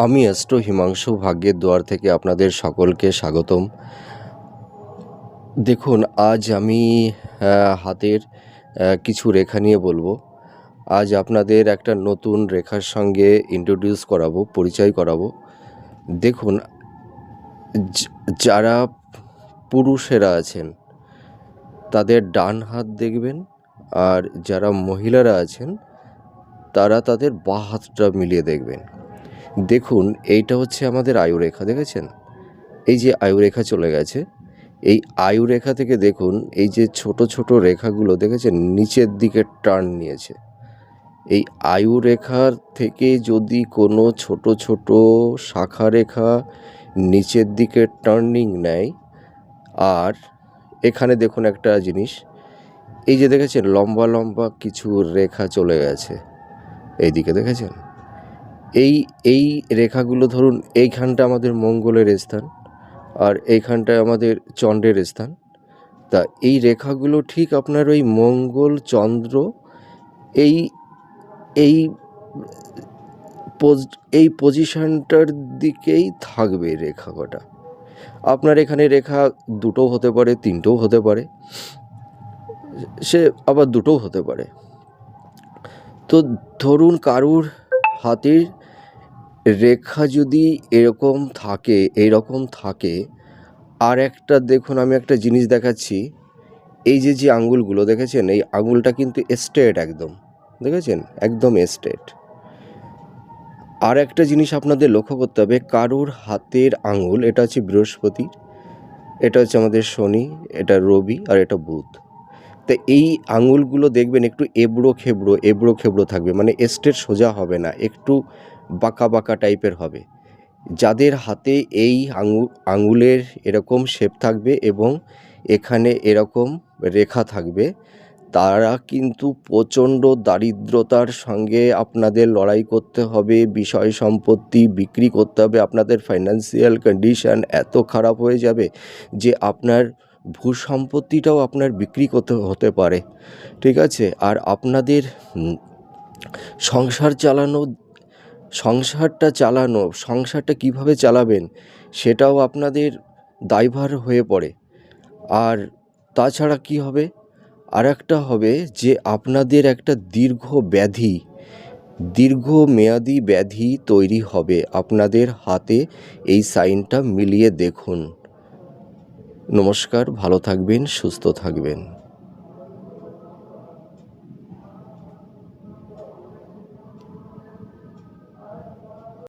আমি অ্যাস্ট্রো হিমাংশু ভাগ্যের দুয়ার থেকে আপনাদের সকলকে স্বাগতম। দেখুন, আজ আমি হাতের কিছু রেখা নিয়ে বলবো। আজ আপনাদের একটা নতুন রেখার সঙ্গে ইন্ট্রোডিউস করাবো, পরিচয় করাবো। দেখুন, যারা পুরুষেরা আছেন তাদের ডান হাত দেখবেন, আর যারা মহিলারা আছেন তারা তাদের বাঁ হাতটা মিলিয়ে দেখবেন। দেখুন, এইটা হচ্ছে আমাদের আয়ুরেখা, দেখেছেন? এই যে আয়ুরেখা চলে গেছে, এই আয়ুরেখা থেকে দেখুন এই যে ছোট ছোট রেখাগুলো দেখেছেন নিচের দিকে টার্ন নিয়েছে। এই আয়ুরেখার থেকে যদি কোনো ছোট ছোট শাখা রেখা নিচের দিকে টার্নিং নেয়, আর এখানে দেখুন একটা জিনিস, এই যে দেখেছেন লম্বা লম্বা কিছু রেখা চলে গেছে এইদিকে, দেখেছেন? এই রেখাগুলো ধরুন এইখানটা আমাদের মঙ্গলের স্থান, আর এইখানটায় আমাদের চন্দ্রের স্থান। তা এই রেখাগুলো ঠিক আপনার ওই মঙ্গল চন্দ্র এই এই এই পজিশনটার দিকেই থাকবে রেখা কটা। আপনার এখানে রেখা দুটো হতে পারে, তিনটেও হতে পারে, সে আবার দুটোও হতে পারে। তো ধরুন কারুর হাতের রেখা যদি এরকম থাকে, আর একটা দেখুন, আমি একটা জিনিস দেখাচ্ছি। এই যে আঙুলগুলো দেখেছেন, এই আঙুলটা কিন্তু স্ট্রেট, একদম দেখেছেন, একদম স্ট্রেট। আর একটা জিনিস আপনাদের লক্ষ্য করতে হবে, কারুর হাতের আঙুল, এটা হচ্ছে বৃহস্পতি, এটা হচ্ছে আমাদের শনি, এটা রবি, আর এটা বুধ। তা এই আঙুলগুলো দেখবেন একটু এবড়ো খেবড়ো থাকবে, মানে স্ট্রেট সোজা হবে না, একটু বাঁকা বাঁকা টাইপের হবে। যাদের হাতে এই আঙুলের এরকম শেপ থাকবে এবং এখানে এরকম রেখা থাকবে, তারা কিন্তু প্রচণ্ড দারিদ্রতার সঙ্গে আপনাদের লড়াই করতে হবে, বিষয় সম্পত্তি বিক্রি করতে হবে, আপনাদের ফাইন্যান্সিয়াল কন্ডিশন এত খারাপ হয়ে যাবে যে আপনার ভূসম্পত্তিটাও আপনার বিক্রি করতে হতে পারে, ঠিক আছে? আর আপনাদের সংসারটা কিভাবে চালাবেন সেটাও আপনাদের দায়ভার হয়ে পড়ে। আর তাছাড়া কি হবে, আর একটা হবে যে আপনাদের একটা দীর্ঘমেয়াদী ব্যাধি তৈরি হবে আপনাদের হাতে। এই সাইনটা মিলিয়ে দেখুন। নমস্কার, ভালো থাকবেন, সুস্থ থাকবেন।